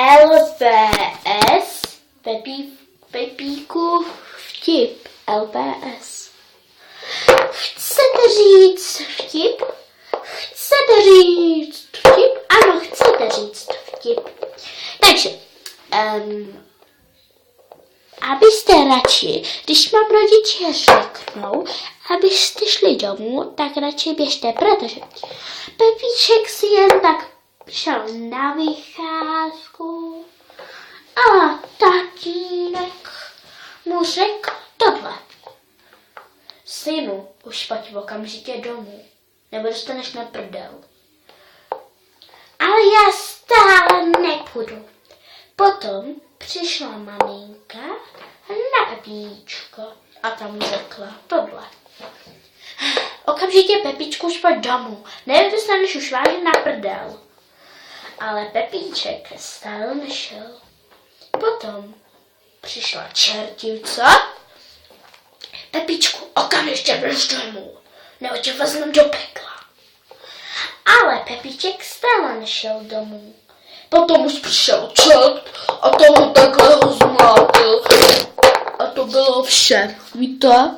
LPS, Pepíku vtip, LPS. Chcete říct vtip? Chcete říct vtip? Ano, chcete říct vtip. Takže, abyste radši, když vám rodiče řeknou, abyste šli domů, tak radši běžte, protože Pepíček si jen tak šel na vycházku a tatínek mu řekl tohle. Synu, už pojď okamžitě domů, nebo dostaneš na prdel. Ale já stále nepůjdu. Potom přišla maminka na Pepíčko a tam mu řekla tohle. Okamžitě Pepíčku už pojď domů, nebo dostaneš už vážně na prdel. Ale Pepíček stále nešel. Potom přišla čertice. Pepíčku, okamžitě běž domů, nebo tě vezmem do pekla. Ale Pepíček stále nešel domů. Potom už přišel čert a tomu takhle ho zmlátil. A to bylo vše, víte?